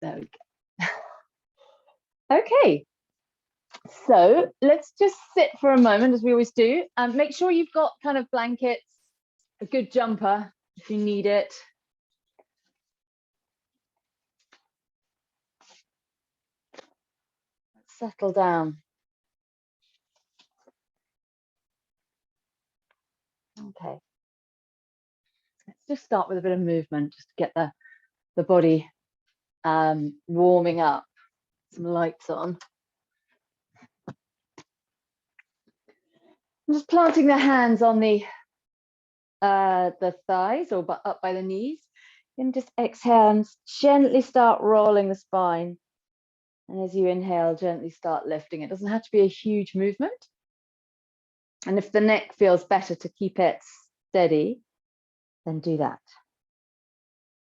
There we go. Okay, so let's just sit for a moment, as we always do, and make sure you've got kind of blankets, a good jumper if you need it. Let's settle down. Okay. Let's just start with a bit of movement, just to get the body warming up. Some lights on. I'm just planting the hands on the thighs or up by the knees. And just exhale and gently start rolling the spine. And as you inhale, gently start lifting. It doesn't have to be a huge movement. And if the neck feels better to keep it steady, then do that.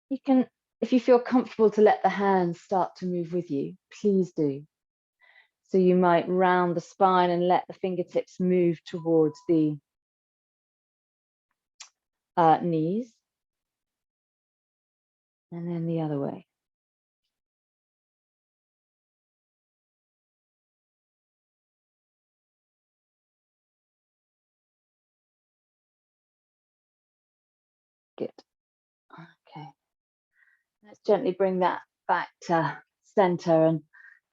You can, if you feel comfortable to let the hands start to move with you, please do. So you might round the spine and let the fingertips move towards the knees. And then the other way. Good. Okay. Let's gently bring that back to center and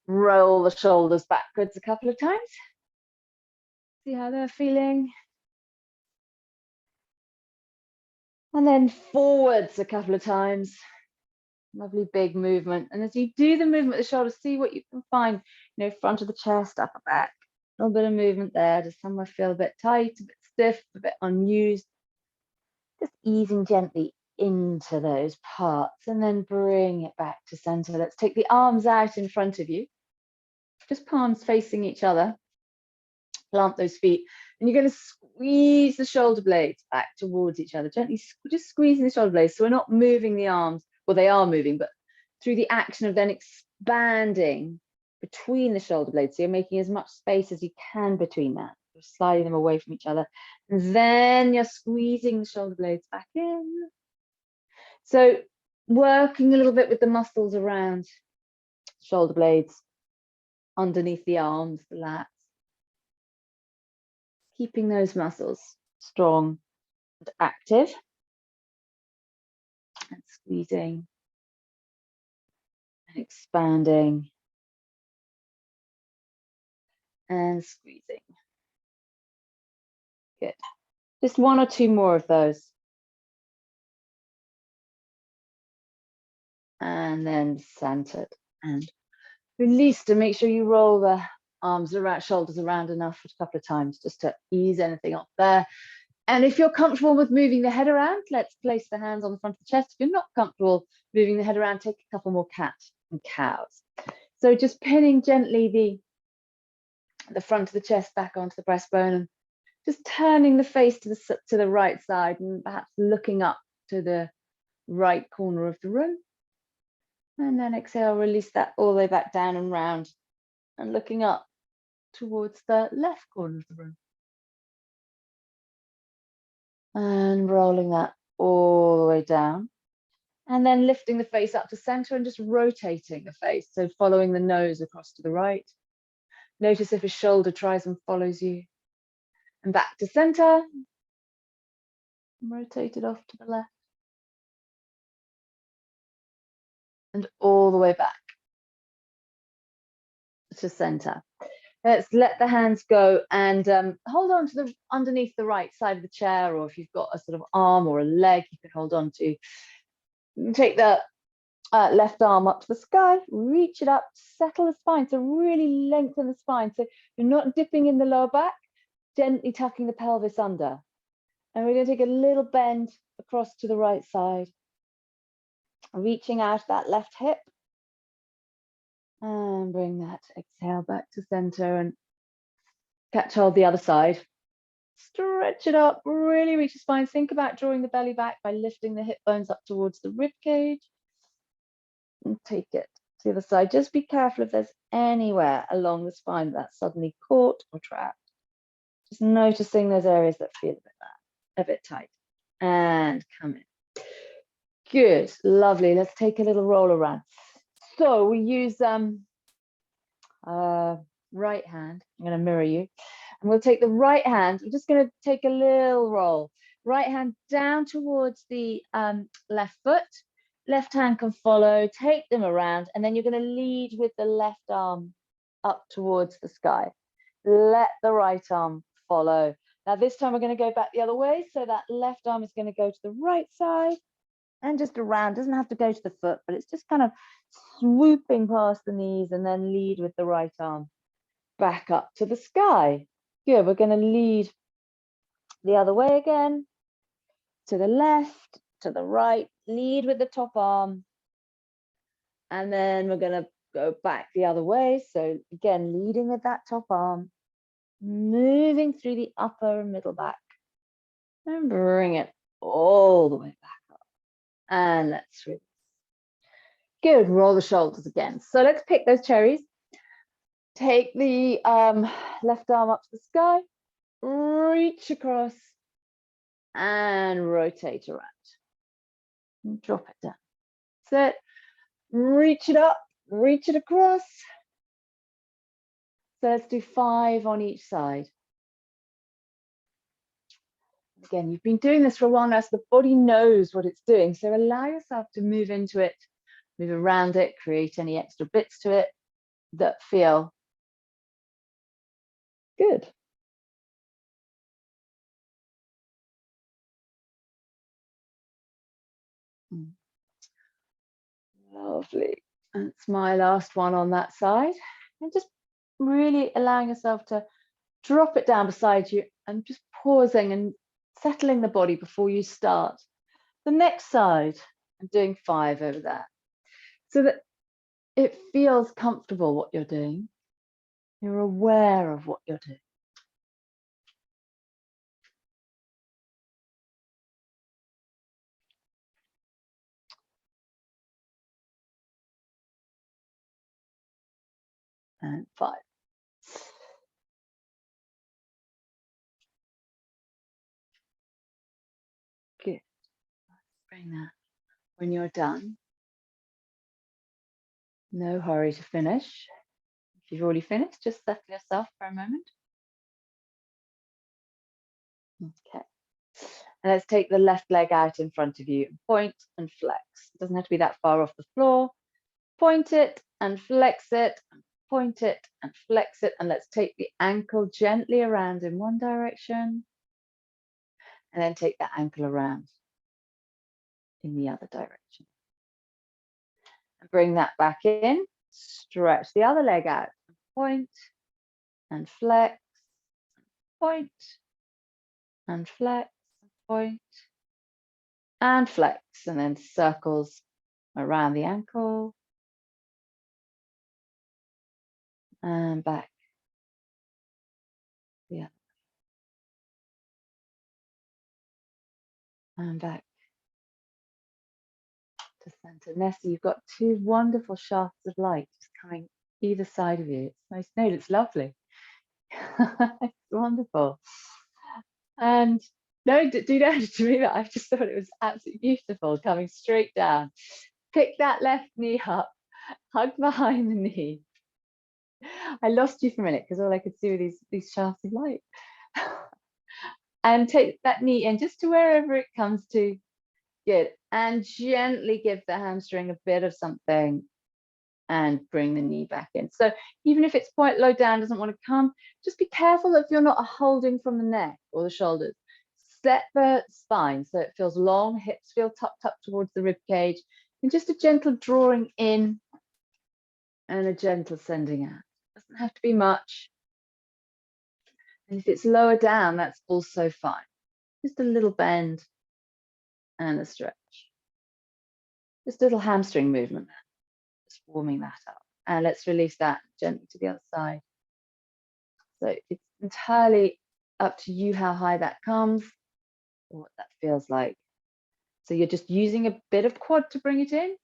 roll the shoulders backwards a couple of times. See how they're feeling. And then forwards a couple of times. Lovely big movement. And as you do the movement of the shoulders, see what you can find, you know, front of the chest, upper back. A little bit of movement there. Does somewhere feel a bit tight, a bit stiff, a bit unused? Just easing gently into those parts and then bring it back to center. Let's take the arms out in front of you. Just palms facing each other. Plant those feet. And you're going to squeeze the shoulder blades back towards each other. Gently just squeezing the shoulder blades. So we're not moving the arms. Well, they are moving, but through the action of then expanding between the shoulder blades. So you're making as much space as you can between that. You're sliding them away from each other. And then you're squeezing the shoulder blades back in. So working a little bit with the muscles around shoulder blades, underneath the arms, the lats. Keeping those muscles strong and active. And squeezing and expanding and squeezing. Good. Just one or two more of those. And then centered and release to make sure you roll the arms around, shoulders around enough a couple of times just to ease anything up there. And if you're comfortable with moving the head around, let's place the hands on the front of the chest. If you're not comfortable moving the head around, take a couple more cat and cows. So just pinning gently the front of the chest back onto the breastbone and just turning the face to the right side and perhaps looking up to the right corner of the room. And then exhale, release that all the way back down and round and looking up towards the left corner of the room. And rolling that all the way down. And then lifting the face up to center and just rotating the face. So following the nose across to the right. Notice if a shoulder tries and follows you. And back to center. Rotate it off to the left. And all the way back to center. Let's let the hands go and hold on to the underneath the right side of the chair, or if you've got a sort of arm or a leg you can hold on to. Take the left arm up to the sky, reach it up, settle the spine. So really lengthen the spine. So you're not dipping in the lower back, gently tucking the pelvis under. And we're going to take a little bend across to the right side, reaching out that left hip. And bring that exhale back to center and catch hold the other side. Stretch it up, really reach the spine. Think about drawing the belly back by lifting the hip bones up towards the rib cage. And take it to the other side. Just be careful if there's anywhere along the spine that's suddenly caught or trapped. Just noticing those areas that feel a bit tight. And come in. Good, lovely. Let's take a little roll around. So we use right hand. I'm going to mirror you. And we'll take the right hand. We're just going to take a little roll. Right hand down towards the left foot. Left hand can follow. Take them around. And then you're going to lead with the left arm up towards the sky. Let the right arm follow. Now this time we're going to go back the other way. So that left arm is going to go to the right side and just around. Doesn't have to go to the foot, but it's just kind of swooping past the knees and then lead with the right arm back up to the sky. Good. We're going to lead the other way again, to the left, to the right, lead with the top arm. And then we're going to go back the other way. So again, leading with that top arm, moving through the upper and middle back, and bring it all the way back up. And let's release. Good. Roll the shoulders again. So let's pick those cherries. Take the left arm up to the sky, reach across, and rotate around. And drop it down. That's it. Reach it up, reach it across. So let's do 5 on each side. Again, you've been doing this for a while now, so the body knows what it's doing. So allow yourself to move into it, move around it, create any extra bits to it that feel good. Lovely. That's my last one on that side. And just really allowing yourself to drop it down beside you and just pausing and settling the body before you start. The next side, I'm doing 5 over there. So that it feels comfortable what you're doing. You're aware of what you're doing. And 5. Good. Bring that. When you're done, no hurry to finish. If you've already finished, just settle yourself for a moment. Okay. And let's take the left leg out in front of you. Point and flex. It doesn't have to be that far off the floor. Point it and flex it. Point it and flex it. And let's take the ankle gently around in one direction. And then take that ankle around in the other direction. And bring that back in. Stretch the other leg out. Point and flex. Point and flex. Point and flex. And then circles around the ankle. And back. Yeah. And back to center. Nessie, you've got 2 wonderful shafts of light just coming either side of you. It's nice to know. It's lovely. It's wonderful. And no, do not to me that. I just thought it was absolutely beautiful coming straight down. Pick that left knee up, hug behind the knee. I lost you for a minute because all I could see were these shafts of light. And take that knee in just to wherever it comes to. Good. And gently give the hamstring a bit of something and bring the knee back in. So even if it's quite low down, doesn't want to come, just be careful if you're not holding from the neck or the shoulders. Set the spine so it feels long, hips feel tucked up towards the rib cage, and just a gentle drawing in and a gentle sending out. Doesn't have to be much. And if it's lower down, that's also fine. Just a little bend and a stretch. Just a little hamstring movement, just warming that up. And let's release that gently to the other side. So it's entirely up to you how high that comes or what that feels like. So you're just using a bit of quad to bring it in,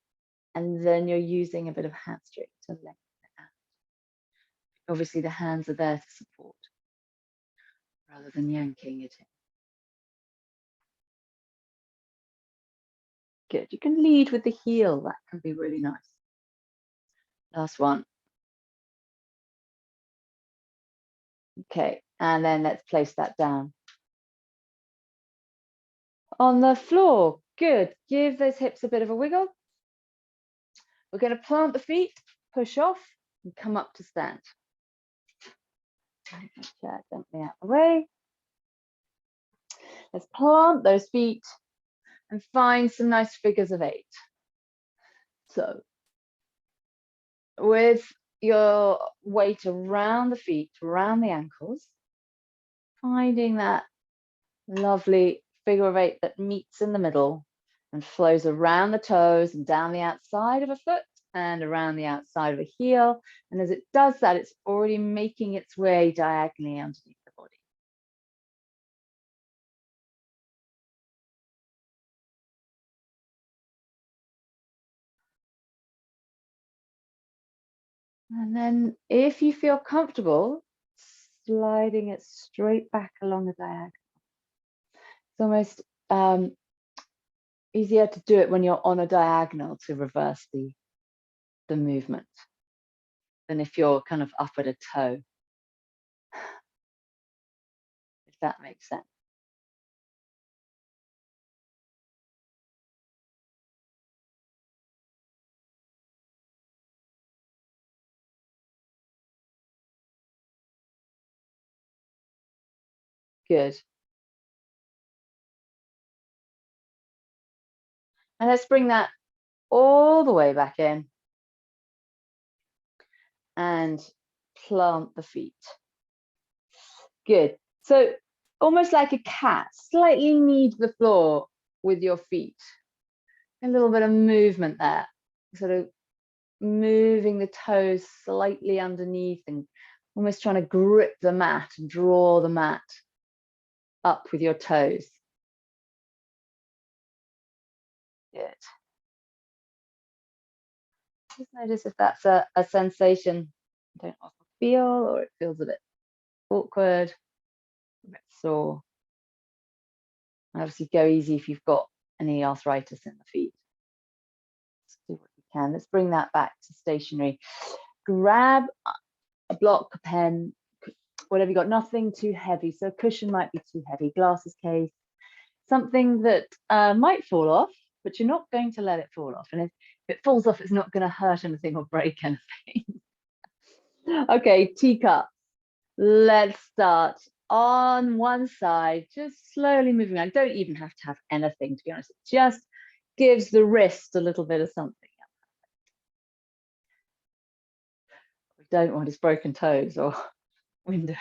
and then you're using a bit of hamstring to lengthen it out. Obviously the hands are there to support rather than yanking it in. Good. You can lead with the heel. That can be really nice. Last one. Okay, and then let's place that down. On the floor, good. Give those hips a bit of a wiggle. We're going to plant the feet, push off, and come up to stand. Chair gently out of the way. Let's plant those feet and find some nice figures of 8. So, with your weight around the feet, around the ankles, finding that lovely figure of 8 that meets in the middle and flows around the toes and down the outside of a foot and around the outside of a heel. And as it does that, it's already making its way diagonally underneath the body. And then if you feel comfortable, sliding it straight back along the diagonal. It's almost easier to do it when you're on a diagonal to reverse the movement than if you're kind of up at a toe, if that makes sense. Good. And let's bring that all the way back in and plant the feet. Good. So almost like a cat, slightly knee to the floor with your feet. A little bit of movement there, sort of moving the toes slightly underneath and almost trying to grip the mat and draw the mat up with your toes. Good. Just notice if that's a sensation you don't often feel, or it feels a bit awkward, a bit sore. And obviously go easy if you've got any arthritis in the feet. Let's do what you can. Let's bring that back to stationary. Grab a block, a pen, whatever you got, nothing too heavy. So a cushion might be too heavy, glasses case, something that might fall off, but you're not going to let it fall off. And if it falls off, it's not going to hurt anything or break anything. Okay, teacup. Let's start on one side, just slowly moving on. Don't even have to have anything, to be honest. It just gives the wrist a little bit of something. We don't want his broken toes or windows.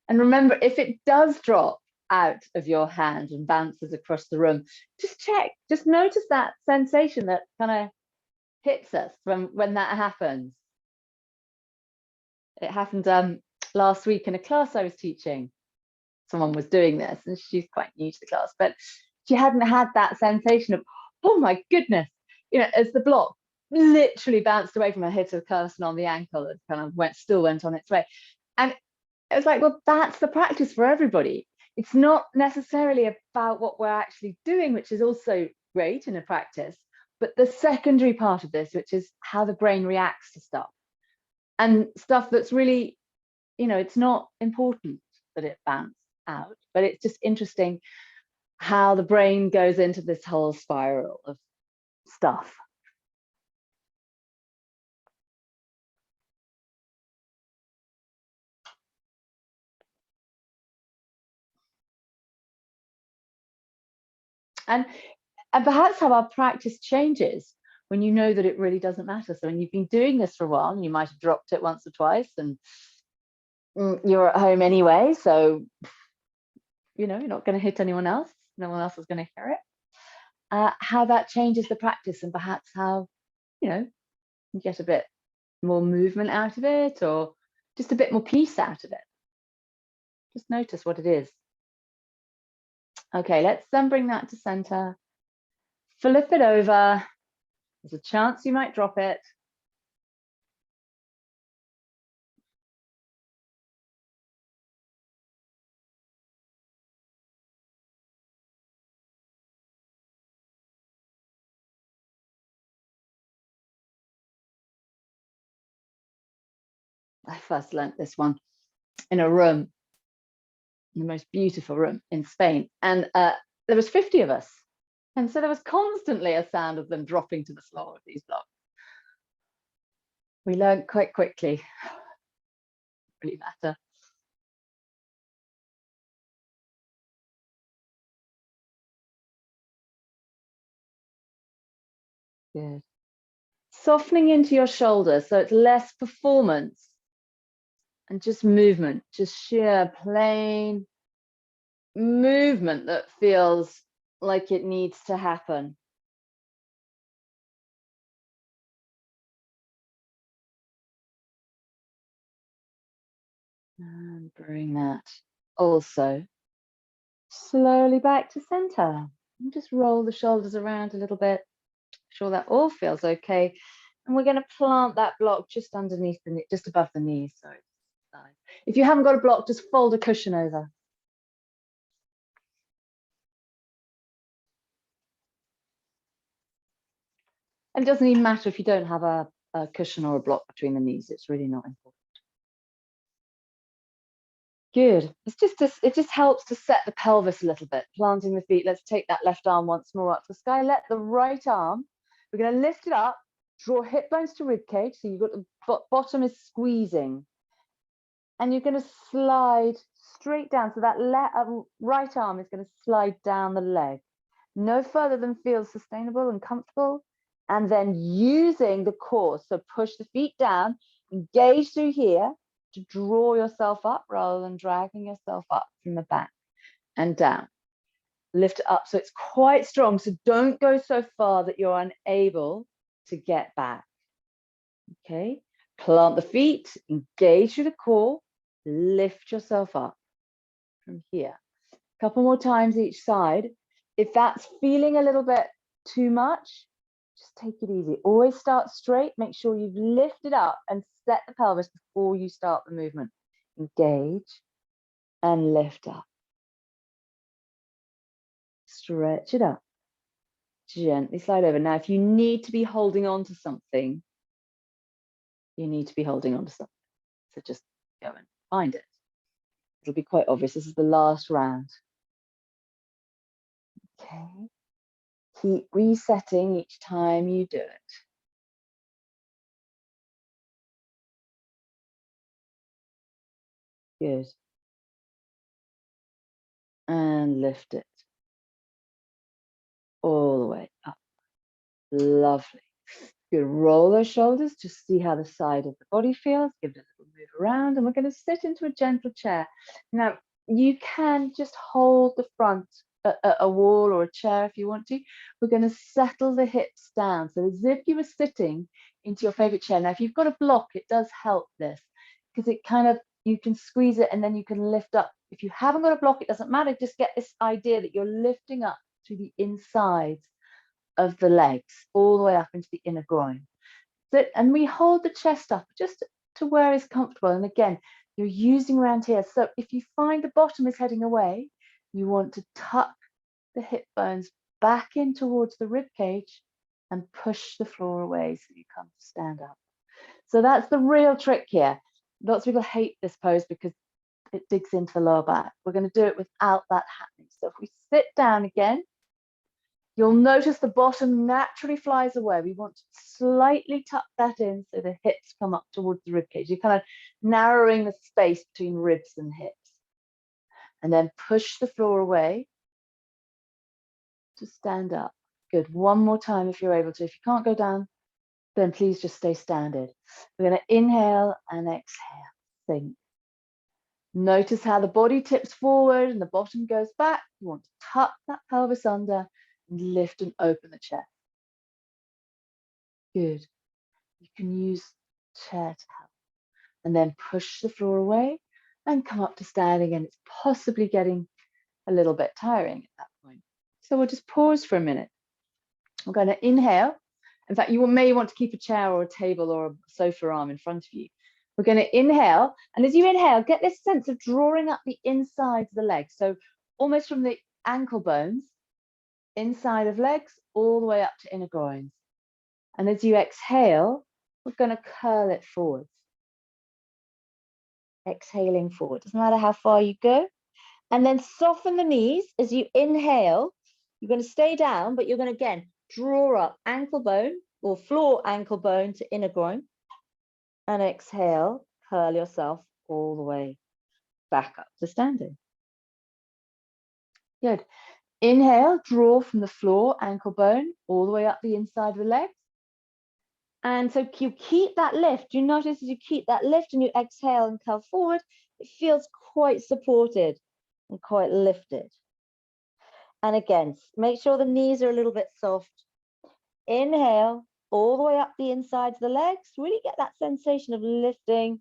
And remember, if it does drop out of your hand and bounces across the room, just check, just notice that sensation that kind of hits us when that happens. It happened last week in a class I was teaching. Someone was doing this and she's quite new to the class, but she hadn't had that sensation of, oh my goodness, you know, as the block literally bounced away from her, hit a person on the ankle and kind of still went on its way. And it was like, well, that's the practice for everybody. It's not necessarily about what we're actually doing, which is also great in a practice, but the secondary part of this, which is how the brain reacts to stuff and stuff that's really, you know, it's not important that it bounce out, but it's just interesting how the brain goes into this whole spiral of stuff. And perhaps how our practice changes when you know that it really doesn't matter. So when you've been doing this for a while, and you might have dropped it once or twice, and you're at home anyway, so you know you're not going to hit anyone else. No one else is going to hear it. How that changes the practice, and perhaps how, you know, you get a bit more movement out of it, or just a bit more peace out of it. Just notice what it is. Okay, let's then bring that to center. Flip it over. There's a chance you might drop it. I first learnt this one in a room, the most beautiful room in Spain. And there was 50 of us. And so there was constantly a sound of them dropping to the floor of these blocks. We learned quite quickly, really matter. Good. Softening into your shoulders so it's less performance and just movement, just sheer plain movement that feels like it needs to happen. And bring that also slowly back to center. And just roll the shoulders around a little bit. Sure that all feels okay. And we're going to plant that block just underneath the knee, just above the knees. Sorry. If you haven't got a block, just fold a cushion over. And it doesn't even matter if you don't have a cushion or a block between the knees. It's really not important. Good. It just helps to set the pelvis a little bit, planting the feet. Let's take that left arm once more up to the sky. Let the right arm, we're going to lift it up, draw hip bones to rib cage. So you've got the bottom is squeezing. And you're going to slide straight down. So that right arm is going to slide down the leg, no further than feels sustainable and comfortable. And then using the core, so push the feet down, engage through here to draw yourself up rather than dragging yourself up from the back and down. Lift it up so it's quite strong. So don't go so far that you're unable to get back. Okay, plant the feet, engage through the core, lift yourself up from here. A couple more times each side. If that's feeling a little bit too much, just take it easy. Always start straight. Make sure you've lifted up and set the pelvis before you start the movement. Engage and lift up. Stretch it up. Gently slide over. Now, if you need to be holding on to something, you need to be holding on to something. So just go and find it. It'll be quite obvious. This is the last round. Okay. Keep resetting each time you do it. Good. And lift it all the way up. Lovely. Good. Roll those shoulders, just see how the side of the body feels. Give it a little move around, and we're going to sit into a gentle chair. Now, you can just hold the front, a wall or a chair if you want to. We're going to settle the hips down, so as if you were sitting into your favorite chair. Now, if you've got a block, it does help this, because it kind of, you can squeeze it and then you can lift up. If you haven't got a block, it doesn't matter. Just get this idea that you're lifting up to the insides of the legs, all the way up into the inner groin. So, and we hold the chest up just to where it's comfortable. And again, you're using around here. So if you find the bottom is heading away, you want to tuck the hip bones back in towards the rib cage and push the floor away so you come to stand up. So that's the real trick here. Lots of people hate this pose because it digs into the lower back. We're going to do it without that happening. So if we sit down again, you'll notice the bottom naturally flies away. We want to slightly tuck that in so the hips come up towards the rib cage. You're kind of narrowing the space between ribs and hips. And then push the floor away to stand up. Good. One more time if you're able to. If you can't go down, then please just stay standard. We're going to inhale and exhale. Sink. Notice how the body tips forward and the bottom goes back. You want to tuck that pelvis under and lift and open the chest. Good. You can use chair to help. And then push the floor away and come up to standing, and it's possibly getting a little bit tiring at that point. So we'll just pause for a minute. We're going to inhale. In fact, you may want to keep a chair or a table or a sofa arm in front of you. We're going to inhale, and as you inhale, get this sense of drawing up the insides of the legs. So almost from the ankle bones, inside of legs, all the way up to inner groins. And as you exhale, we're going to curl it forwards. exhaling forward. Doesn't matter how far you go. And then soften the knees as you inhale. You're going to stay down, but you're going to, again, draw up ankle bone or floor ankle bone to inner groin. And exhale, curl yourself all the way back up to standing. Good. Inhale, draw from the floor ankle bone all the way up the inside of the legs. And so you keep that lift. You notice as you keep that lift and you exhale and curl forward, it feels quite supported and quite lifted. And again, make sure the knees are a little bit soft. Inhale all the way up the inside of the legs. Really get that sensation of lifting,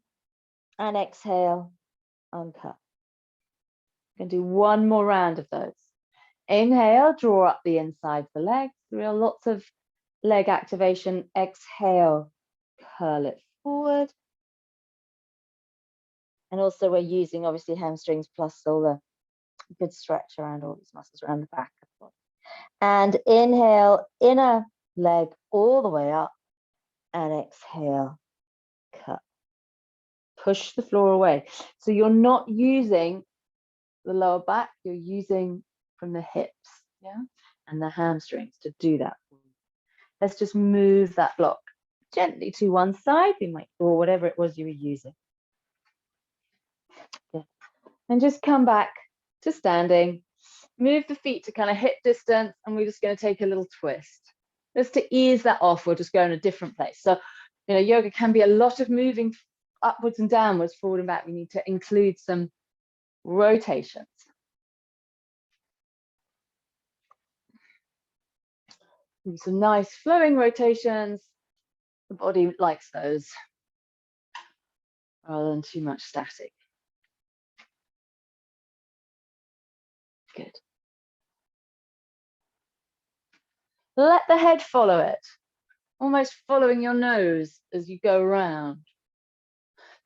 and exhale, uncut. Going to do one more round of those. Inhale, draw up the inside of the legs. Real lots of leg activation. Exhale, curl it forward. And also we're using obviously hamstrings plus all the good stretch around all these muscles around the back of the body. And inhale, inner leg all the way up, and exhale, cut. Push the floor away. So you're not using the lower back, you're using from the hips, yeah, and the hamstrings to do that. Let's just move that block gently to one side, or whatever it was you were using. Yeah. And just come back to standing. Move the feet to kind of hip distance, and we're just going to take a little twist. Just to ease that off, we'll just go in a different place. So, yoga can be a lot of moving upwards and downwards, forward and back. We need to include some rotations. Some nice flowing rotations. The body likes those rather than too much static. Good. Let the head follow it, almost following your nose as you go around.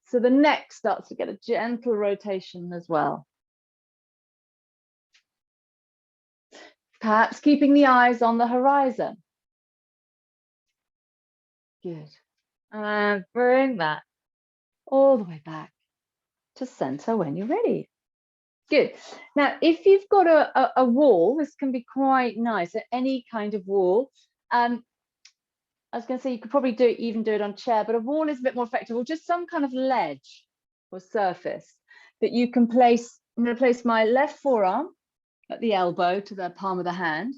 So the neck starts to get a gentle rotation as well. Perhaps keeping the eyes on the horizon. Good. And bring that all the way back to center when you're ready. Good. Now, if you've got a wall, this can be quite nice, any kind of wall. I was going to say you could probably even do it on a chair, but a wall is a bit more effective, or just some kind of ledge or surface that you can place. I'm going to place my left forearm at the elbow to the palm of the hand,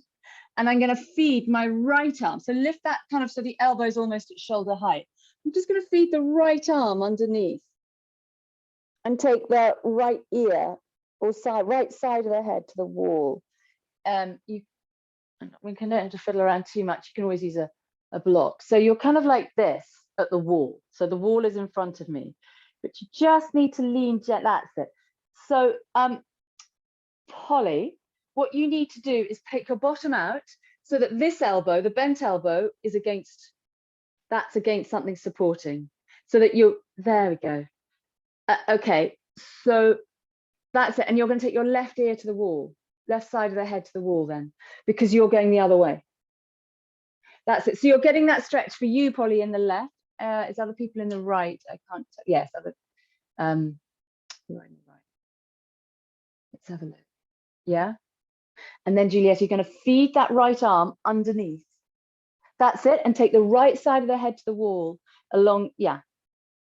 and I'm going to feed my right arm. So lift that kind of so the elbow is almost at shoulder height. I'm just going to feed the right arm underneath and take the right ear or right side of the head to the wall. We can don't have to fiddle around too much. You can always use a block. So you're kind of like this at the wall. So the wall is in front of me, but you just need to lean gently. That's it. So Polly, what you need to do is take your bottom out so that this elbow, the bent elbow, is against something supporting. So that there we go. Okay, so that's it. And you're going to take your left ear to the wall, left side of the head to the wall then, because you're going the other way. That's it. So you're getting that stretch for you, Polly, in the left. Is other people in the right? I can't. Yes, other. You're in the right. Let's have a look. Yeah. And then Juliet, you're going to feed that right arm underneath. That's it. And take the right side of the head to the wall along. Yeah.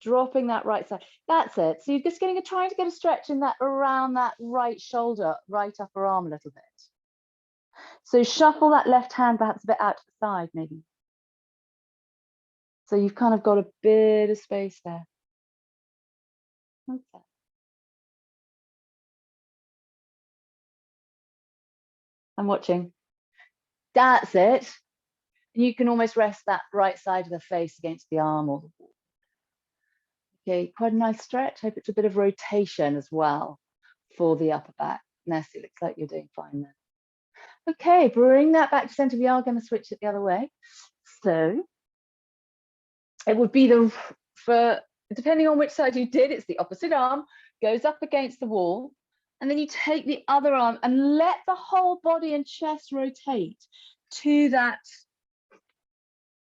Dropping that right side. That's it. So you're just trying to get a stretch in that around that right shoulder, right upper arm a little bit. So shuffle that left hand perhaps a bit out to the side, maybe. So you've kind of got a bit of space there. Okay. I'm watching. That's it. And you can almost rest that right side of the face against the arm or the wall. Okay, quite a nice stretch. Hope it's a bit of rotation as well for the upper back. Nessie, looks like you're doing fine there. Okay, bring that back to center. We are going to switch it the other way. So it would be depending on which side you did, it's the opposite arm, goes up against the wall, and then you take the other arm and let the whole body and chest rotate to that.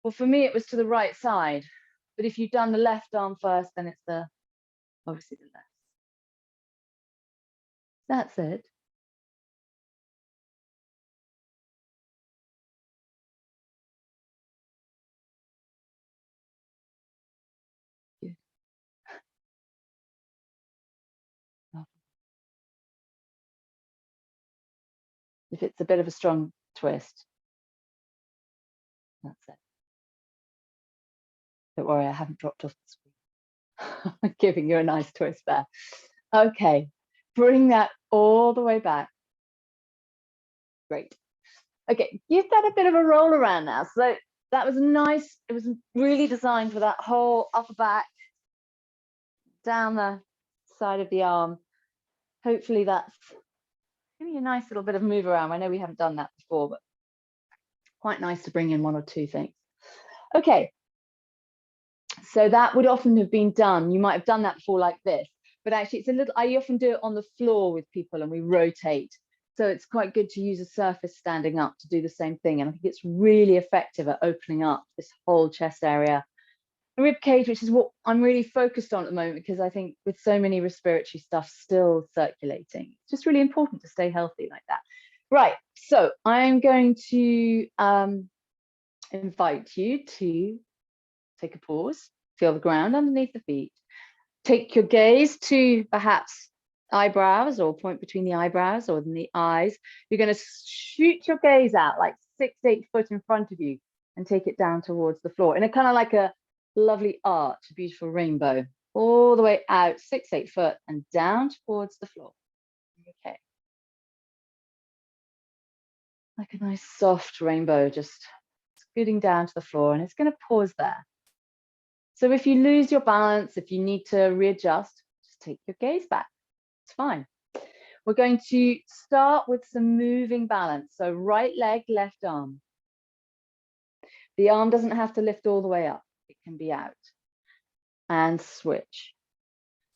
Well, for me, it was to the right side. But if you've done the left arm first, then it's the obviously the less. That's it. Good. If it's a bit of a strong twist, that's it. Don't worry, I haven't dropped off the screen. I'm giving you a nice twist there. Okay, bring that all the way back. Great. Okay, give that a bit of a roll around now. So that was nice. It was really designed for that whole upper back, down the side of the arm. Hopefully that's giving you a nice little bit of move around. I know we haven't done that before, but quite nice to bring in one or two things. Okay, so that would often have been done. You might have done that before like this, but actually it's a little, I often do it on the floor with people and we rotate. So it's quite good to use a surface standing up to do the same thing. And I think it's really effective at opening up this whole chest area. The rib cage, which is what I'm really focused on at the moment, because I think with so many respiratory stuff still circulating, it's just really important to stay healthy like that. Right, so I'm going to invite you to take a pause, feel the ground underneath the feet. Take your gaze to perhaps eyebrows or point between the eyebrows or in the eyes. You're going to shoot your gaze out like 6 to 8 foot in front of you and take it down towards the floor in a kind of like a lovely arch, a beautiful rainbow, all the way out 6 to 8 foot and down towards the floor. Okay. Like a nice soft rainbow, just scooting down to the floor, and it's going to pause there. So if you lose your balance, if you need to readjust, just take your gaze back. It's fine. We're going to start with some moving balance. So right leg, left arm. The arm doesn't have to lift all the way up. It can be out. And switch.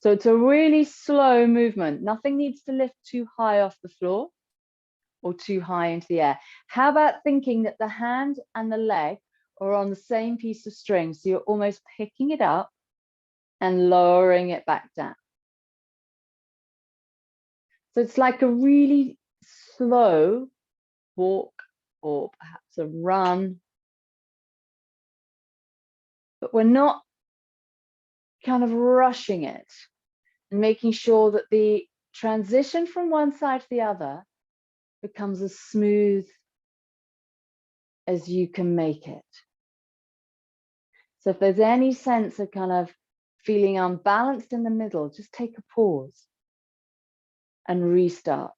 So it's a really slow movement. Nothing needs to lift too high off the floor or too high into the air. How about thinking that the hand and the leg are on the same piece of string? So you're almost picking it up and lowering it back down. So it's like a really slow walk or perhaps a run, but we're not kind of rushing it and making sure that the transition from one side to the other becomes as smooth as you can make it. So if there's any sense of kind of feeling unbalanced in the middle, just take a pause and restart.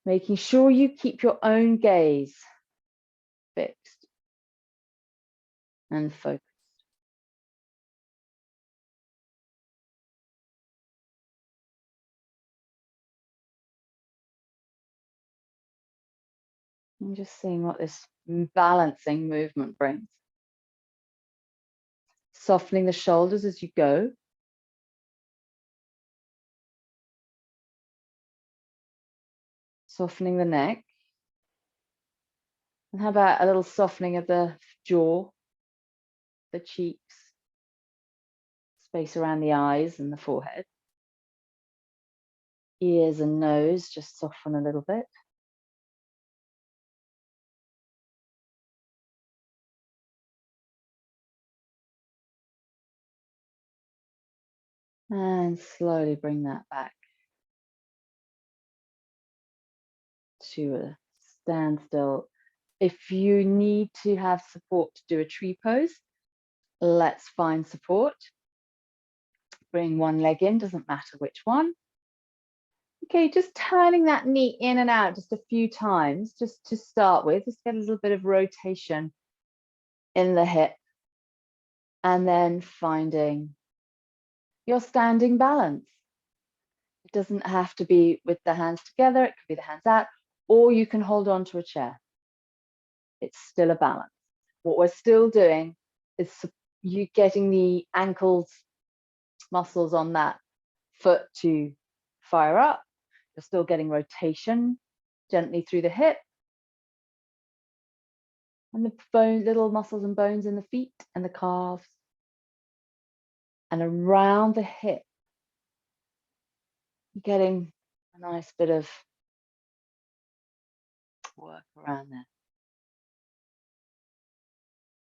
Making sure you keep your own gaze fixed and focused. And just seeing what this balancing movement brings. Softening the shoulders as you go. Softening the neck. And how about a little softening of the jaw, the cheeks, space around the eyes and the forehead. Ears and nose, just soften a little bit. And slowly bring that back to a standstill. If you need to have support to do a tree pose, let's find support. Bring one leg in, doesn't matter which one. Okay, just turning that knee in and out just a few times, just to start with, just get a little bit of rotation in the hip. And then finding your standing balance. It doesn't have to be with the hands together, it could be the hands out, or you can hold on to a chair. It's still a balance. What we're still doing is you getting the ankles, muscles on that foot to fire up. You're still getting rotation gently through the hip. And the little muscles and bones in the feet and the calves. and around the hip. Getting a nice bit of work around there.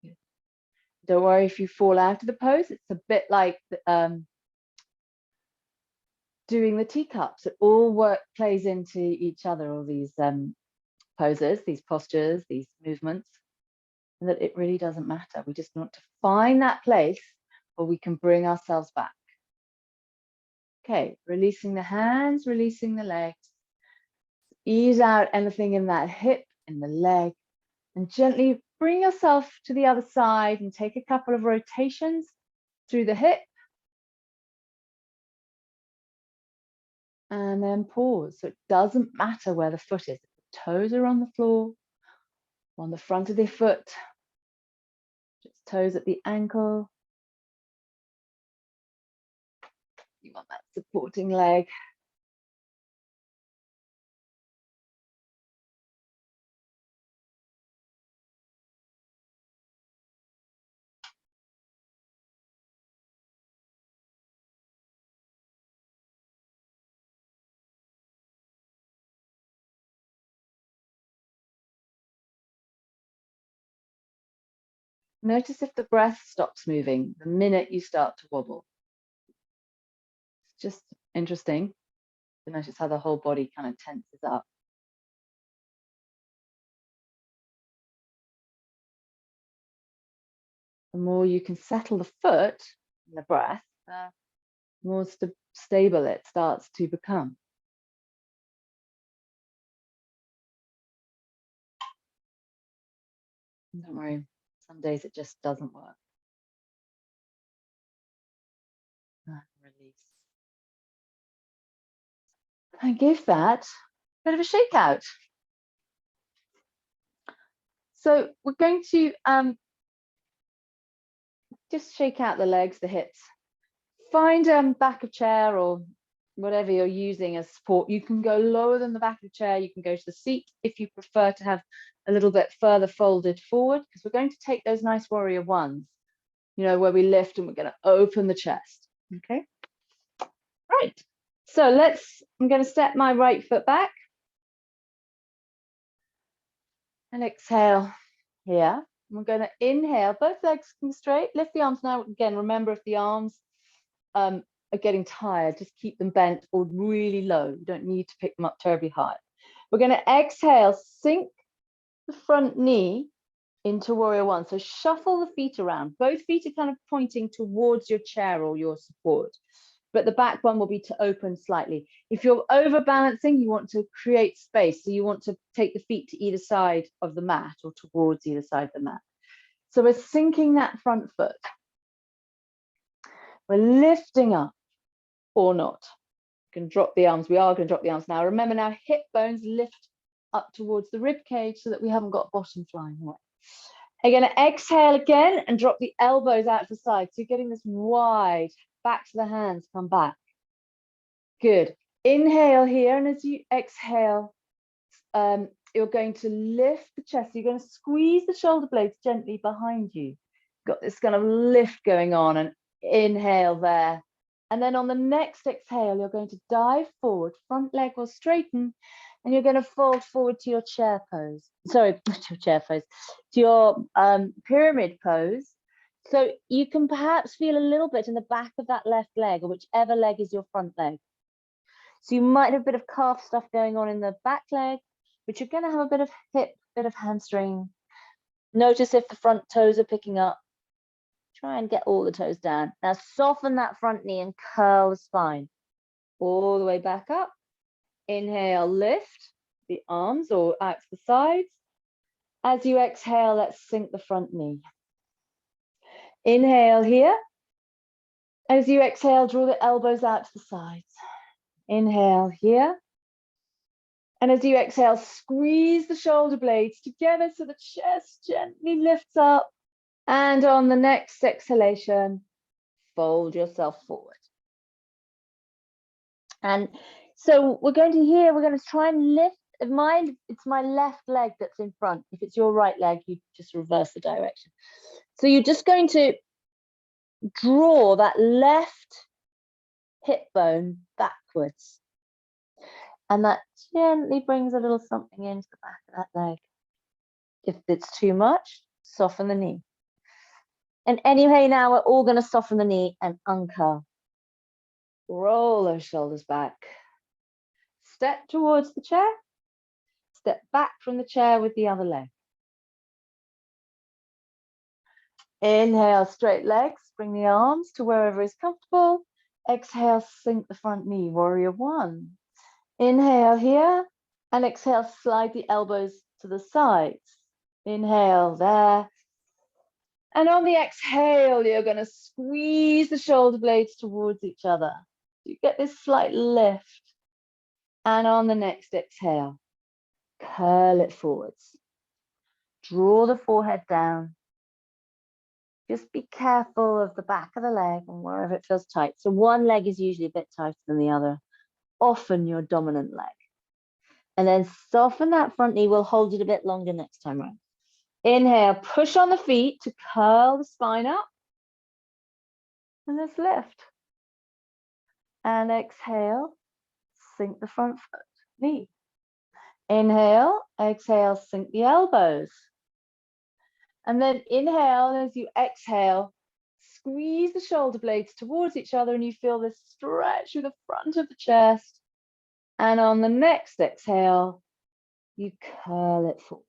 Good. Don't worry if you fall out of the pose. It's a bit like doing the teacups. It all plays into each other, all these poses, these postures, these movements, and that it really doesn't matter. We just want to find that place where we can bring ourselves back. Okay, releasing the hands, releasing the legs. Ease out anything in that hip, in the leg, and gently bring yourself to the other side and take a couple of rotations through the hip. And then pause. So it doesn't matter where the foot is. If the toes are on the floor, on the front of the foot, just toes at the ankle. You want that supporting leg. Notice if the breath stops moving the minute you start to wobble. It's just interesting to notice how the whole body kind of tenses up. The more you can settle the foot and the breath, the more stable it starts to become. Don't worry, some days it just doesn't work. Release. And give that a bit of a shake out. So we're going to just shake out the legs, the hips. Find back of chair or whatever you're using as support. You can go lower than the back of the chair. You can go to the seat if you prefer to have a little bit further folded forward, because we're going to take those nice warrior ones, you know, where we lift and we're going to open the chest. Okay. Right. So I'm going to step my right foot back and exhale here. We're going to inhale, both legs come straight, lift the arms now. Again, remember if the arms are getting tired, just keep them bent or really low. You don't need to pick them up terribly high. We're going to exhale, sink the front knee into warrior one. So shuffle the feet around. Both feet are kind of pointing towards your chair or your support, but the back one will be to open slightly. If you're overbalancing, you want to create space. So you want to take the feet to either side of the mat or towards either side of the mat. So we're sinking that front foot. We're lifting up or not. You can drop the arms. We are going to drop the arms now. Remember now, hip bones lift up towards the rib cage so that we haven't got bottom flying away. You're going to exhale again and drop the elbows out to the side. So you're getting this wide, back to the hands, come back. Good. Inhale here, and as you exhale, you're going to lift the chest. You're going to squeeze the shoulder blades gently behind you. Got this kind of lift going on, and inhale there. And then on the next exhale, you're going to dive forward, front leg will straighten, and you're going to fold forward to your chair pose. Sorry, to your chair pose, to your pyramid pose. So you can perhaps feel a little bit in the back of that left leg, or whichever leg is your front leg. So you might have a bit of calf stuff going on in the back leg, but you're going to have a bit of hip, bit of hamstring. Notice if the front toes are picking up. Try and get all the toes down. Now soften that front knee and curl the spine all the way back up. Inhale, lift the arms or out to the sides. As you exhale, let's sink the front knee. Inhale here. As you exhale, draw the elbows out to the sides. Inhale here. And as you exhale, squeeze the shoulder blades together so the chest gently lifts up. And on the next exhalation, fold yourself forward. And so we're going to try and lift. It's my left leg that's in front. If it's your right leg, you just reverse the direction. So you're just going to Draw that left hip bone backwards. And that gently brings a little something into the back of that leg. If it's too much, soften the knee. And anyway, now we're all going to soften the knee and uncurl. Roll those shoulders back. Step towards the chair. Step back from the chair with the other leg. Inhale, straight legs. Bring the arms to wherever is comfortable. Exhale, sink the front knee, warrior one. Inhale here, and exhale, slide the elbows to the sides. Inhale there. And on the exhale, you're going to squeeze the shoulder blades towards each other. You get this slight lift. And on the next exhale, curl it forwards. Draw the forehead down. Just be careful of the back of the leg and wherever it feels tight. So one leg is usually a bit tighter than the other, often your dominant leg. And then soften that front knee. We'll hold it a bit longer next time around. Inhale, push on the feet to curl the spine up. And let's lift. And exhale, sink the front foot, knee. Inhale, exhale, sink the elbows. And then inhale, and as you exhale, squeeze the shoulder blades towards each other and you feel this stretch through the front of the chest. And on the next exhale, you curl it forwards.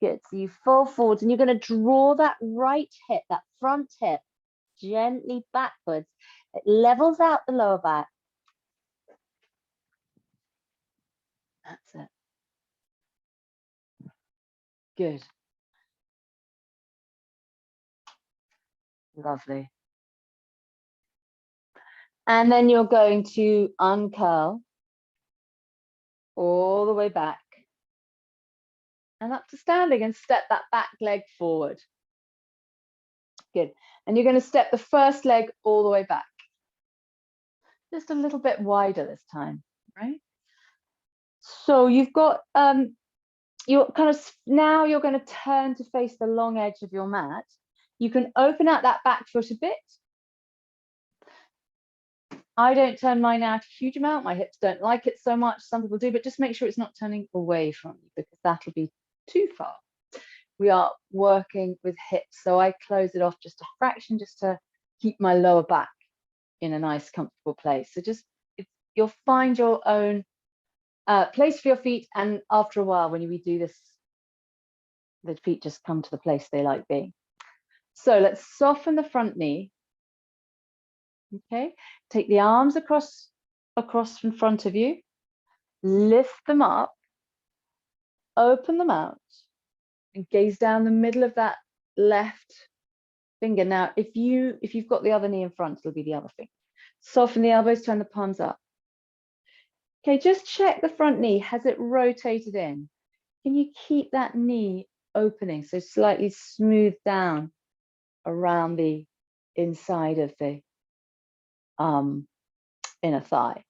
Good, so you fall forwards and you're going to draw that right hip, that front hip, gently backwards. It levels out the lower back. That's it. Good. Lovely. And then you're going to uncurl all the way back and up to standing and step that back leg forward. Good. And you're going to step the first leg all the way back. Just a little bit wider this time, right? So you've got, you're kind of, now you're going to turn to face the long edge of your mat. You can open out that back foot a bit. I don't turn mine out a huge amount. My hips don't like it so much. Some people do, but just make sure it's not turning away from you because that'll be too far. We are working with hips, so I close it off just a fraction just to keep my lower back in a nice, comfortable place. So just, you'll find your own place for your feet, and after a while, when we do this, the feet just come to the place they like being. So let's soften the front knee. Okay, take the arms across in front of you, lift them up, open them out, and gaze down the middle of that left finger. Now, if you've got the other knee in front, it'll be the other finger. Soften the elbows, turn the palms up. Okay, just check the front knee. Has it rotated in? Can you keep that knee opening, so slightly smooth down around the inside of the inner thigh?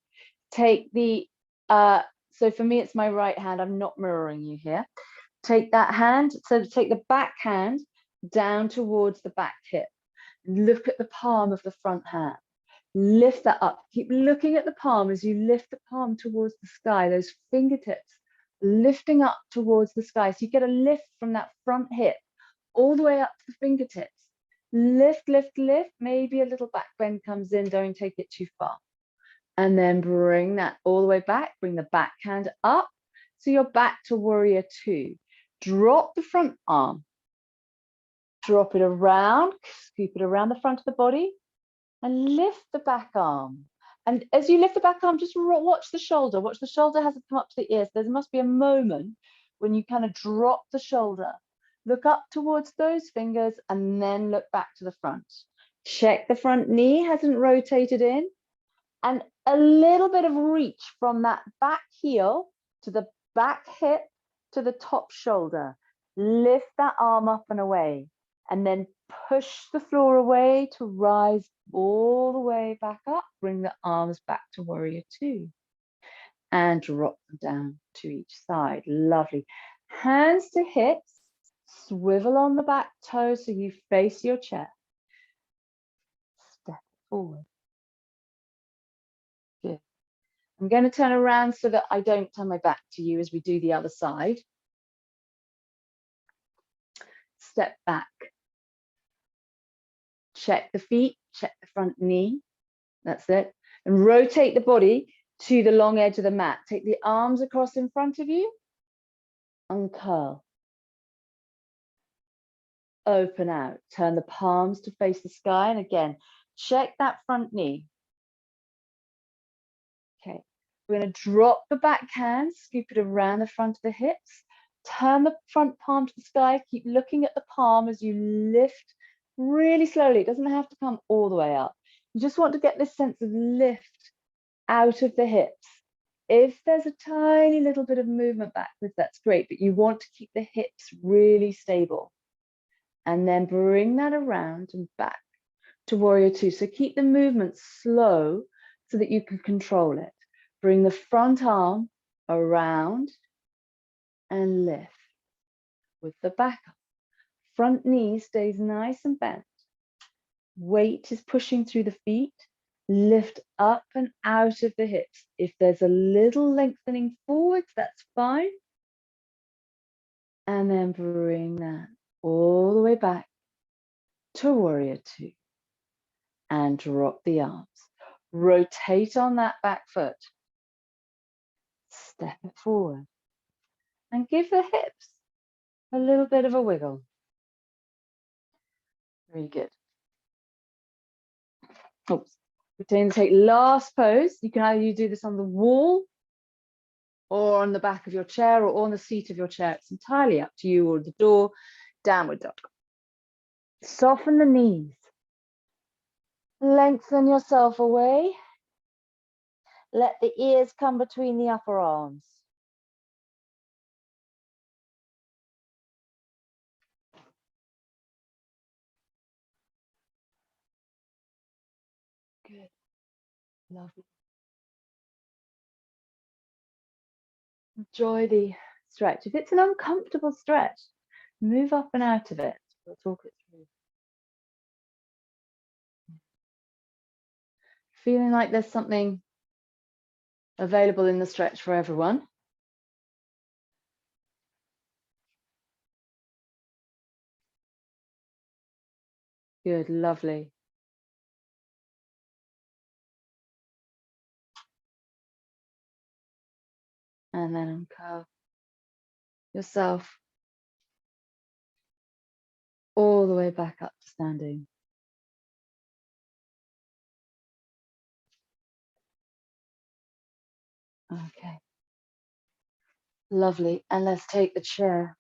Take the, so for me, it's my right hand. I'm not mirroring you here. Take that hand, so take the back hand down towards the back hip. Look at the palm of the front hand. Lift that up. Keep looking at the palm as you lift the palm towards the sky, those fingertips lifting up towards the sky. So you get a lift from that front hip all the way up to the fingertips. Lift, lift, lift. Maybe a little back bend comes in. Don't take it too far. And then bring that all the way back. Bring the back hand up. So you're back to warrior two. Drop the front arm. Drop it around. Scoop it around the front of the body. And lift the back arm. And as you lift the back arm, just watch the shoulder. Watch the shoulder hasn't come up to the ears. There must be a moment when you kind of drop the shoulder. Look up towards those fingers and then look back to the front. Check the front knee hasn't rotated in. And a little bit of reach from that back heel to the back hip to the top shoulder. Lift that arm up and away. And then push the floor away to rise all the way back up. Bring the arms back to warrior two. And drop them down to each side. Lovely. Hands to hips. Swivel on the back toe so you face your chair. Step forward. Good. I'm going to turn around so that I don't turn my back to you as we do the other side. Step back. Check the feet, check the front knee. That's it. And rotate the body to the long edge of the mat. Take the arms across in front of you. Uncurl. Open out. Turn the palms to face the sky. And again, check that front knee. Okay. We're going to drop the back hand, scoop it around the front of the hips. Turn the front palm to the sky. Keep looking at the palm as you lift really slowly. It doesn't have to come all the way up. You just want to get this sense of lift out of the hips. If there's a tiny little bit of movement backwards, that's great, but you want to keep the hips really stable. And then bring that around and back to warrior two. So keep the movement slow so that you can control it. Bring the front arm around and lift with the back up. Front knee stays nice and bent. Weight is pushing through the feet. Lift up and out of the hips. If there's a little lengthening forwards, that's fine. And then bring that all the way back to warrior two. And drop the arms. Rotate on that back foot. Step it forward. And give the hips a little bit of a wiggle. Very good. Oops. Retain to take last pose. You can either do this on the wall or on the back of your chair or on the seat of your chair. It's entirely up to you, or the door. Downward dog. Soften the knees. Lengthen yourself away. Let the ears come between the upper arms. Good. Lovely. Enjoy the stretch. If it's an uncomfortable stretch, move up and out of it. We'll talk it through. Feeling like there's something available in the stretch for everyone. Good, lovely. And then uncurl yourself all the way back up to standing. Okay. Lovely. And let's take the chair.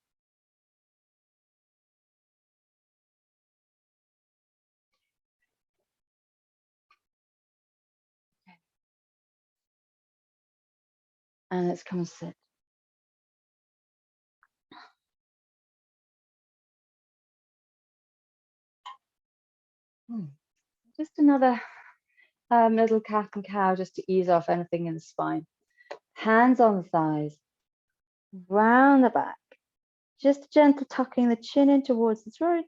Okay. And let's come and sit. Just another little cat and cow just to ease off anything in the spine. Hands on the thighs, round the back. Just gentle tucking the chin in towards the throat.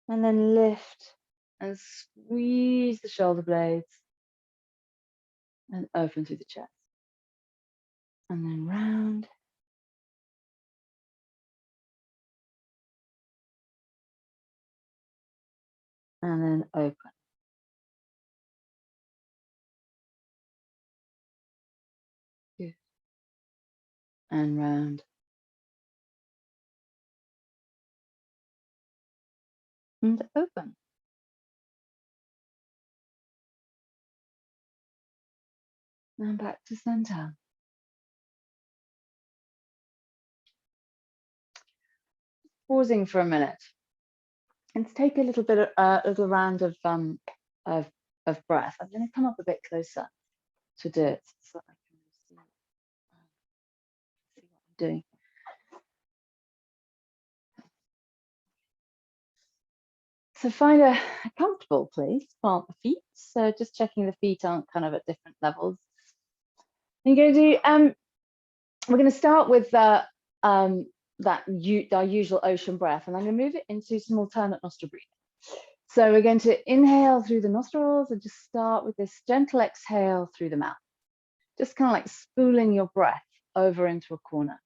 And then lift and squeeze the shoulder blades. And open through the chest. And then round. And then open. Good. And round. And open. And back to center. Pausing for a minute. Let's take a little bit of little round of breath. I'm going to come up a bit closer to do it so I can see what I'm doing. So find a comfortable place, plant the feet. So just checking the feet aren't kind of at different levels. And you're going to do, we're going to start with the our usual ocean breath, and I'm going to move it into some alternate nostril breathing. So we're going to inhale through the nostrils and just start with this gentle exhale through the mouth. Just kind of like spooling your breath over into a corner.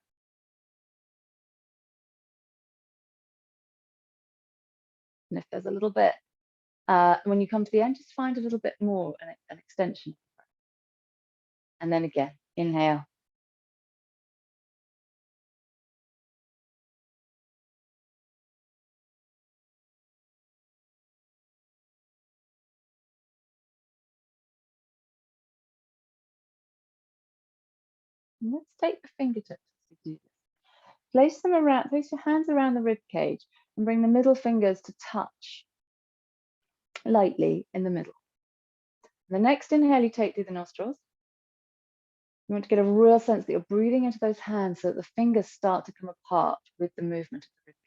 And if there's a little bit, when you come to the end, just find a little bit more, an extension. And then again, inhale. And let's take the fingertips as we do this. Place your hands around the rib cage and bring the middle fingers to touch lightly in the middle. The next inhale you take through the nostrils, you want to get a real sense that you're breathing into those hands so that the fingers start to come apart with the movement of the rib cage.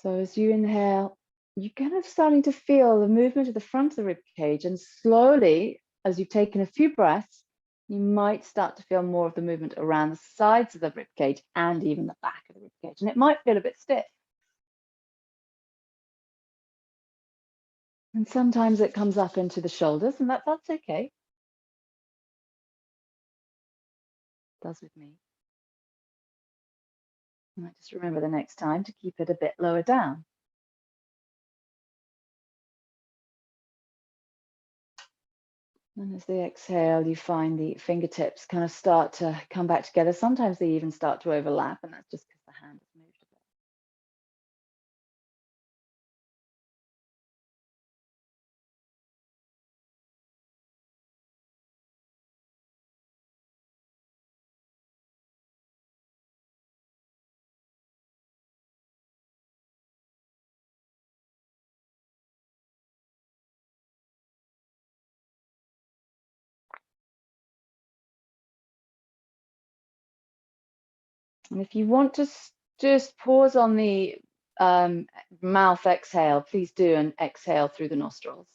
So as you inhale, you're kind of starting to feel the movement of the front of the rib cage, and slowly, as you've taken a few breaths, you might start to feel more of the movement around the sides of the rib cage and even the back of the rib cage, and it might feel a bit stiff. And sometimes it comes up into the shoulders, and that's okay. It does with me. And I just remember the next time to keep it a bit lower down. And as they exhale, you find the fingertips kind of start to come back together. Sometimes they even start to overlap, and that's just because the hand has moved a bit. And if you want to just pause on the mouth exhale, please do, and exhale through the nostrils,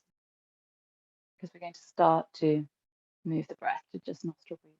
because we're going to start to move the breath to just nostril breathing.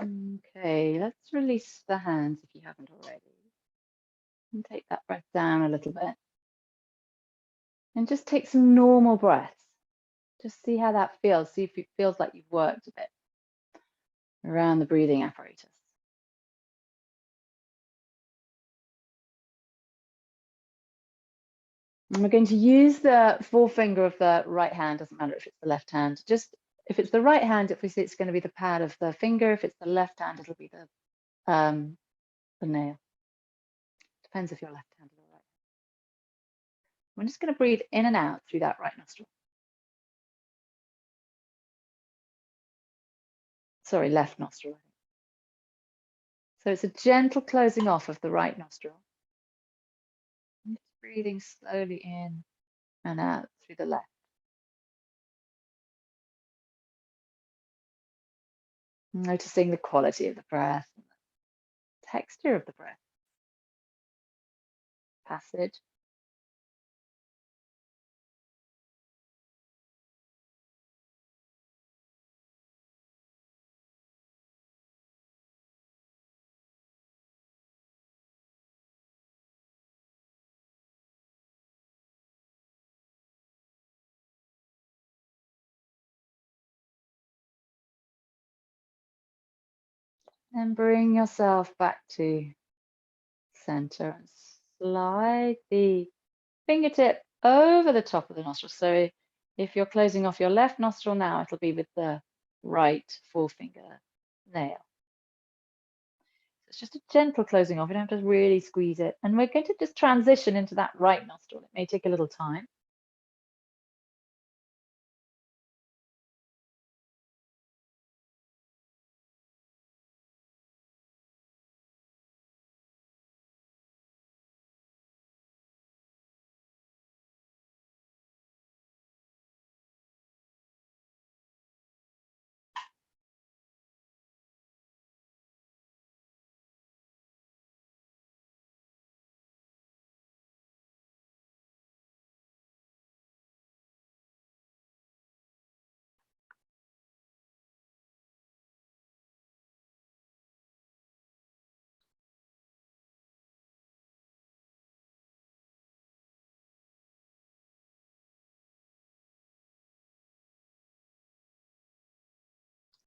Okay, let's release the hands if you haven't already. And take that breath down a little bit. And just take some normal breaths. Just see how that feels. See if it feels like you've worked a bit around the breathing apparatus. And we're going to use the forefinger of the right hand, doesn't matter if it's the left hand. Just if it's the right hand, obviously it's going to be the pad of the finger. If it's the left hand, it'll be the nail. Depends if you're left-handed or right. I'm just going to breathe in and out through that right nostril. Sorry, left nostril. So it's a gentle closing off of the right nostril. And just breathing slowly in and out through the left. Noticing the quality of the breath, and the texture of the breath, passage. Then bring yourself back to center and slide the fingertip over the top of the nostril. So if you're closing off your left nostril now, it'll be with the right forefinger nail. It's just a gentle closing off. You don't have to really squeeze it. And we're going to just transition into that right nostril. It may take a little time.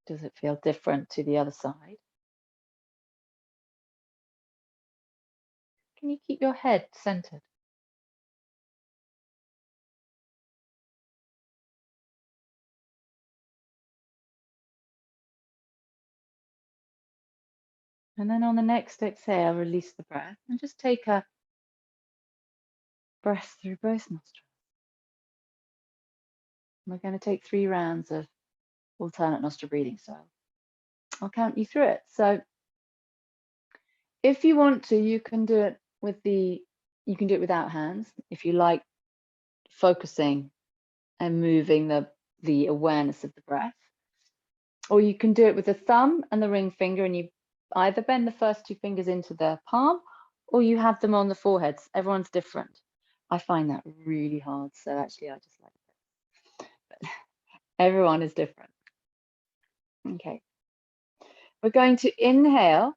Does it feel different to the other side? Can you keep your head centered? And then on the next exhale, release the breath and just take a breath through both nostrils. We're going to take 3 rounds of alternate nostril breathing. So I'll count you through it. So if you want to, you can do it without hands. If you like focusing and moving the awareness of the breath, or you can do it with the thumb and the ring finger, and you either bend the first 2 fingers into the palm or you have them on the foreheads. Everyone's different. I find that really hard, so actually I just like it. But everyone is different. Okay. We're going to inhale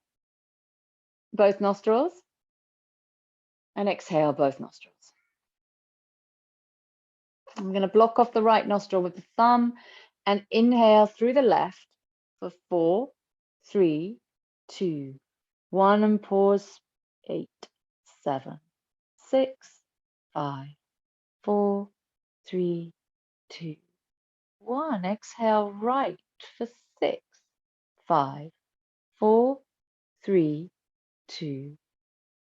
both nostrils and exhale both nostrils. I'm going to block off the right nostril with the thumb and inhale through the left for 4, 3, 2, 1, and pause. 8, 7, 6, 5, 4, 3, 2, 1. Exhale right for 6, 5, 4, 3, 2,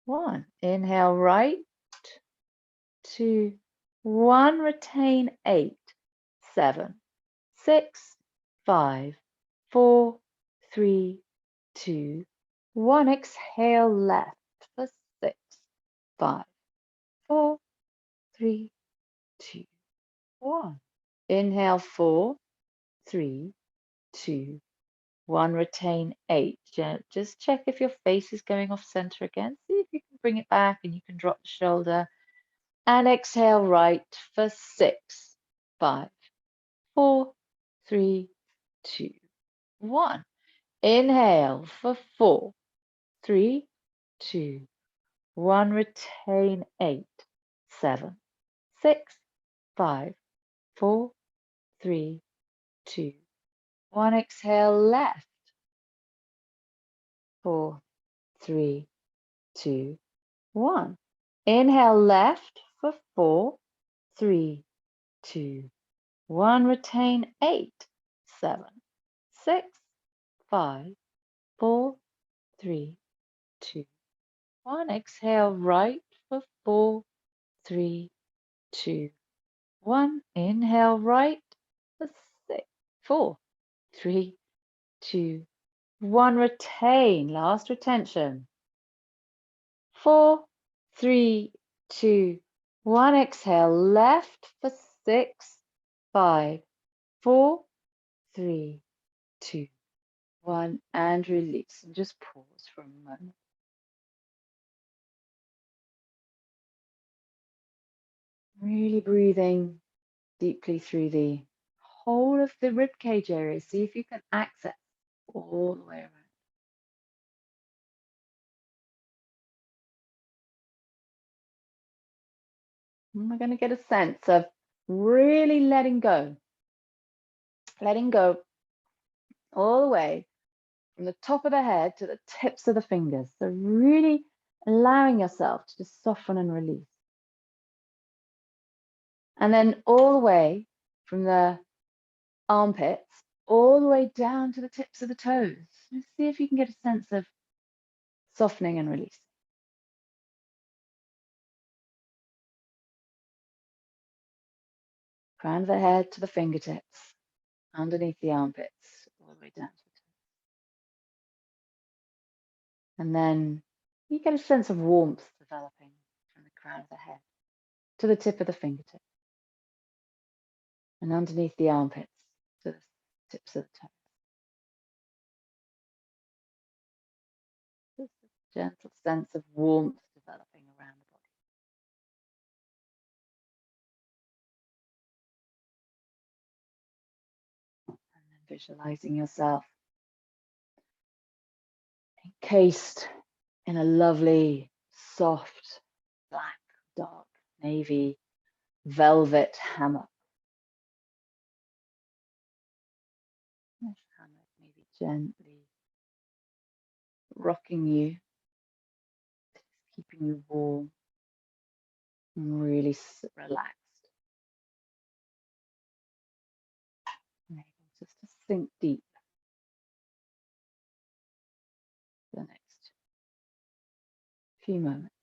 1. Inhale right, 2, 1. Retain 8, 7, 6, 5, 4, 3, 2, 1. Exhale left for 6, 5, 4, 3, 2, 1. Inhale 4, 3, 2, 1. Retain 8. Just check if your face is going off center again. See if you can bring it back and you can drop the shoulder. And exhale right for 6, 5, 4, 3, 2, 1. Inhale for 4, 3, 2, 1. Retain 8, 7, 6, 5, 4, 3, 2, 1. Exhale left. 4, 3, 2, 1. Inhale left for 4, 3, 2, 1. Retain 8, 7, 6, 5, 4, 3, 2, 1. Exhale right for 4, 3, 2, 1. Inhale right for 6, 4, 3, 2, 1. Retain. Last retention. 4, 3, 2, 1. Exhale left for 6, 5, 4, 3, 2, 1. And release. And just pause for a moment. Really breathing deeply through the whole of the rib cage area. See if you can access all the way around. And we're going to get a sense of really letting go all the way from the top of the head to the tips of the fingers. So really allowing yourself to just soften and release. And then all the way from the armpits, all the way down to the tips of the toes. Just see if you can get a sense of softening and release. Crown of the head to the fingertips, underneath the armpits, all the way down to the toes. And then you get a sense of warmth developing from the crown of the head to the tip of the fingertips. And underneath the armpits to the tips of the toes. Just a gentle sense of warmth developing around the body. And then visualizing yourself encased in a lovely, soft, black, dark, navy, velvet hammock. This hammock maybe gently rocking you, keeping you warm and really relaxed. And able just to sink deep for the next few moments.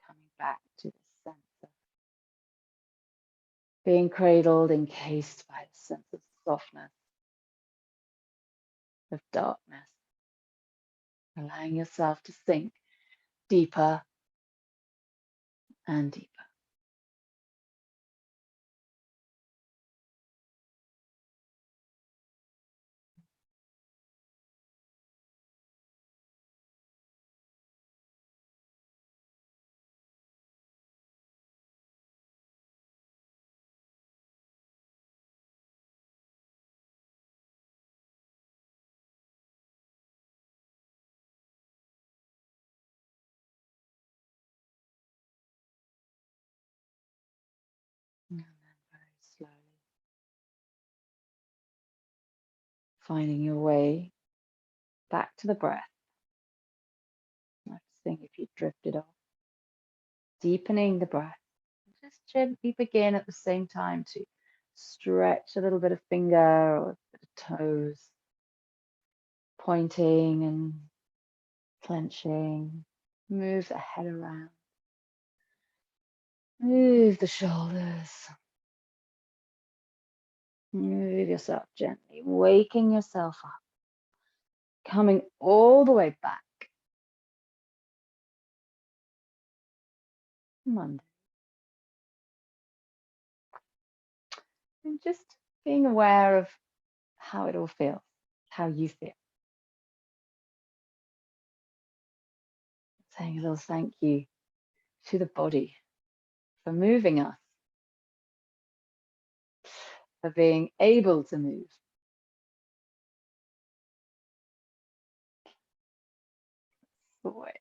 Coming back to the sense of being cradled, encased by the sense of softness, of darkness, allowing yourself to sink deeper and deeper. And then very slowly finding your way back to the breath. Noticing if you drifted off. Deepening the breath. Just gently begin at the same time to stretch a little bit of finger or a bit of toes, pointing and clenching. Move the head around. Move the shoulders. Move yourself gently, waking yourself up. Coming all the way back. Monday. And just being aware of how it all feels, how you feel. Saying a little thank you to the body for moving us, for being able to move. The way.